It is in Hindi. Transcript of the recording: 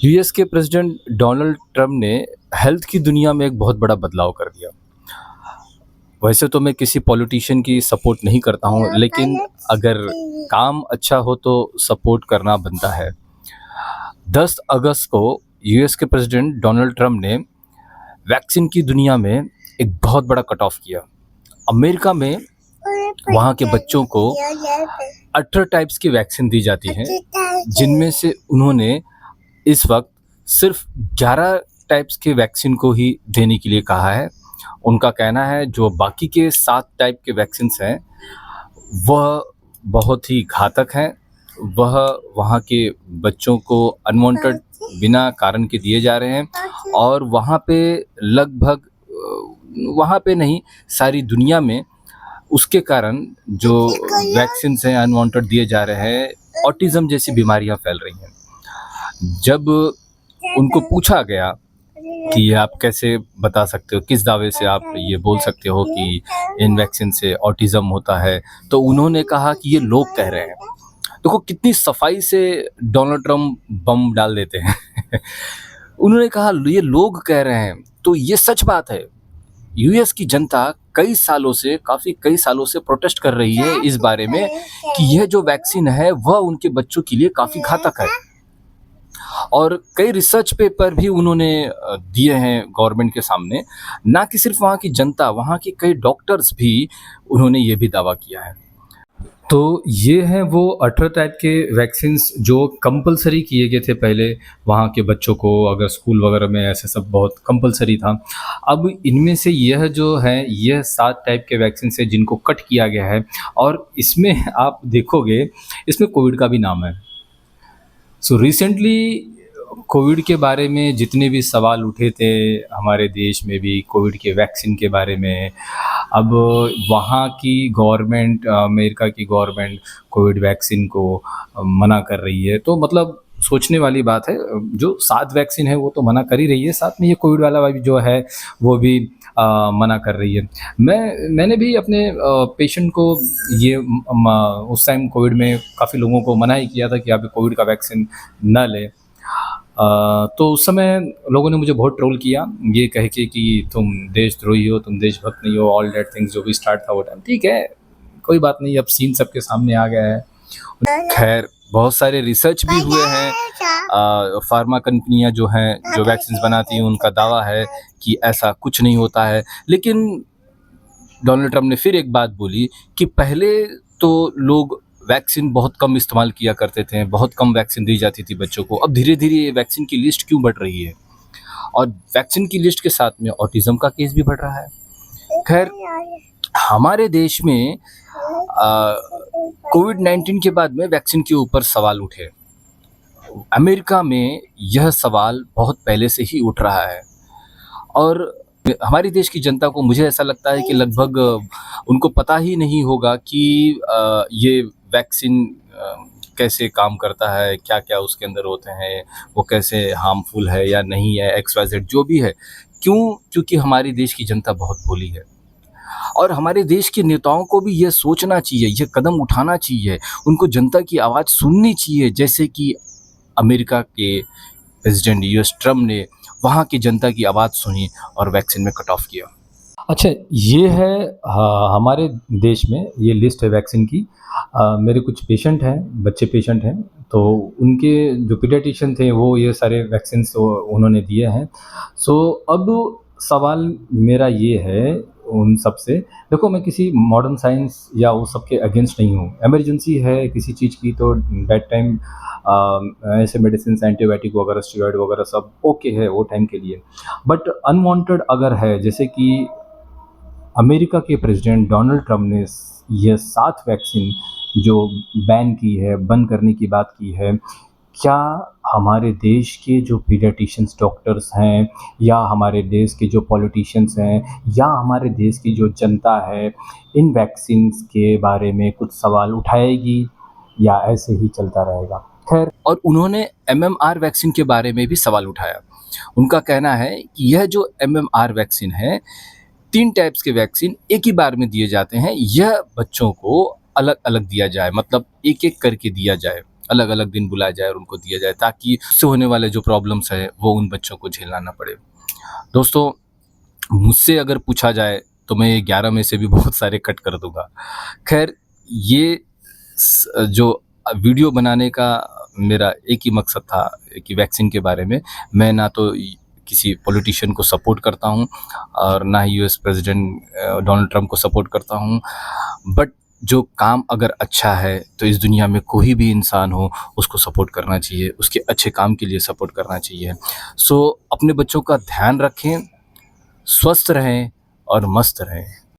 यूएस के प्रेसिडेंट डोनाल्ड ट्रम्प ने हेल्थ की दुनिया में एक बहुत बड़ा बदलाव कर दिया। वैसे तो मैं किसी पॉलिटिशियन की सपोर्ट नहीं करता हूँ, लेकिन अगर काम अच्छा हो तो सपोर्ट करना बनता है। 10 अगस्त को यूएस के प्रेसिडेंट डोनाल्ड ट्रम्प ने वैक्सीन की दुनिया में एक बहुत बड़ा कट ऑफ किया। अमेरिका में वहाँ के बच्चों को 18 टाइप्स की वैक्सीन दी जाती हैं, जिनमें से उन्होंने इस वक्त सिर्फ 11 टाइप्स के वैक्सीन को ही देने के लिए कहा है। उनका कहना है जो बाकी के 7 टाइप के वैक्सीन्स हैं वह बहुत ही घातक हैं। वह वहाँ के बच्चों को अनवांटेड बिना कारण के दिए जा रहे हैं और वहाँ पे लगभग वहाँ पे नहीं, सारी दुनिया में उसके कारण जो वैक्सीन्स हैं अनवांटेड दिए जा रहे हैं, ऑटिज़म जैसी बीमारियाँ फैल रही हैं। जब उनको पूछा गया कि ये आप कैसे बता सकते हो, किस दावे से आप ये बोल सकते हो कि इन वैक्सीन से ऑटिज़म होता है, तो उन्होंने कहा कि ये लोग कह रहे हैं। देखो कितनी सफाई से डोनाल्ड ट्रम्प बम डाल देते हैं। उन्होंने कहा ये लोग कह रहे हैं, तो ये सच बात है। यूएस की जनता कई सालों से प्रोटेस्ट कर रही है इस बारे में कि यह जो वैक्सीन है वह उनके बच्चों के लिए काफ़ी घातक है। और कई रिसर्च पेपर भी उन्होंने दिए हैं गवर्नमेंट के सामने। ना कि सिर्फ वहाँ की जनता, वहाँ के कई डॉक्टर्स भी उन्होंने ये भी दावा किया है। तो ये हैं वो 18 टाइप के वैक्सीन्स जो कंपल्सरी किए गए थे पहले वहाँ के बच्चों को, अगर स्कूल वगैरह में ऐसे सब बहुत कंपल्सरी था। अब इनमें से यह जो है यह 7 टाइप के वैक्सीन्स है जिनको कट किया गया है और इसमें आप देखोगे इसमें कोविड का भी नाम है। सो रिसेंटली कोविड के बारे में जितने भी सवाल उठे थे हमारे देश में भी कोविड के वैक्सीन के बारे में, अब वहाँ की गवर्नमेंट, अमेरिका की गवर्नमेंट कोविड वैक्सीन को मना कर रही है। तो मतलब सोचने वाली बात है, जो 7 वैक्सीन है वो तो मना कर ही रही है, साथ में ये कोविड वाला भी जो है वो भी मना कर रही है। मैंने भी अपने पेशेंट को ये उस टाइम कोविड में काफ़ी लोगों को मना ही किया था कि आप कोविड का वैक्सीन ना लें। तो उस समय लोगों ने मुझे बहुत ट्रोल किया ये कह के कि तुम देशद्रोही हो, तुम देशभक्त नहीं हो, ऑल दैट थिंग्स जो भी स्टार्ट था वो टाइम। ठीक है, कोई बात नहीं, अब सीन सबके सामने आ गया है। खैर बहुत सारे रिसर्च भी हुए हैं। फार्मा कंपनियां जो हैं, जो वैक्सीन बनाती हैं, उनका दावा है कि ऐसा कुछ नहीं होता है। लेकिन डोनाल्ड ट्रम्प ने फिर एक बात बोली कि पहले तो लोग वैक्सीन बहुत कम इस्तेमाल किया करते थे, बहुत कम वैक्सीन दी जाती थी बच्चों को, अब धीरे धीरे ये वैक्सीन की लिस्ट क्यों बढ़ रही है और वैक्सीन की लिस्ट के साथ में ऑटिज़म का केस भी बढ़ रहा है। खैर हमारे देश में कोविड-19 के बाद में वैक्सीन के ऊपर सवाल उठे। अमेरिका में यह सवाल बहुत पहले से ही उठ रहा है और हमारे देश की जनता को, मुझे ऐसा लगता है कि लगभग उनको पता ही नहीं होगा कि ये वैक्सीन कैसे काम करता है, क्या-क्या उसके अंदर होते हैं, वो कैसे हार्मफुल है या नहीं है, एक्स वाई ज़ेड जो भी है। क्यों? क्योंकि हमारे देश की जनता बहुत भोली है और हमारे देश के नेताओं को भी ये सोचना चाहिए, ये कदम उठाना चाहिए, उनको जनता की आवाज़ सुननी चाहिए, जैसे कि अमेरिका के प्रेसिडेंट यूएस ट्रम्प ने वहाँ की जनता की आवाज़ सुनी और वैक्सीन में कट ऑफ किया। अच्छा, ये है हमारे देश में ये लिस्ट है वैक्सीन की। मेरे कुछ पेशेंट हैं, बच्चे पेशेंट हैं, तो उनके जो पीडियाट्रिशियन थे वो ये सारे वैक्सीन्स उन्होंने दिए हैं। सो अब सवाल मेरा ये है उन सब से, देखो मैं किसी मॉडर्न साइंस या वो सब के अगेंस्ट नहीं हूँ। इमरजेंसी है किसी चीज़ की तो दैट टाइम ऐसे मेडिसिन, एंटीबायोटिक वगैरह, स्टेरॉइड वगैरह सब ओके है वो टाइम के लिए। बट अनवांटेड अगर है, जैसे कि अमेरिका के प्रेसिडेंट डोनाल्ड ट्रम्प ने ये 7 वैक्सीन जो बैन की है, बंद करने की बात की है, क्या हमारे देश के जो पीडियाट्रिशियंस डॉक्टर्स हैं या हमारे देश के जो पॉलिटिशियंस हैं या हमारे देश की जो जनता है, इन वैक्सीन्स के बारे में कुछ सवाल उठाएगी या ऐसे ही चलता रहेगा? खैर, और उन्होंने एमएमआर वैक्सीन के बारे में भी सवाल उठाया। उनका कहना है कि यह जो एमएमआर वैक्सीन है, 3 टाइप्स के वैक्सीन एक ही बार में दिए जाते हैं, यह बच्चों को अलग-अलग दिया जाए, मतलब एक-एक करके दिया जाए, अलग-अलग दिन बुलाया जाए और उनको दिया जाए, ताकि उससे होने वाले जो प्रॉब्लम्स है वो उन बच्चों को झेलना ना पड़े। दोस्तों, मुझसे अगर पूछा जाए तो मैं ये 11 में से भी बहुत सारे कट कर दूँगा। ख़ैर, ये जो वीडियो बनाने का मेरा एक ही मकसद था कि वैक्सीन के बारे में। मैं ना तो किसी पॉलिटिशियन को सपोर्ट करता हूँ और ना ही यूएस प्रेसिडेंट डोनाल्ड ट्रंप को सपोर्ट करता हूँ। बट जो काम अगर अच्छा है तो इस दुनिया में कोई भी इंसान हो उसको सपोर्ट करना चाहिए, उसके अच्छे काम के लिए सपोर्ट करना चाहिए। सो अपने बच्चों का ध्यान रखें, स्वस्थ रहें और मस्त रहें।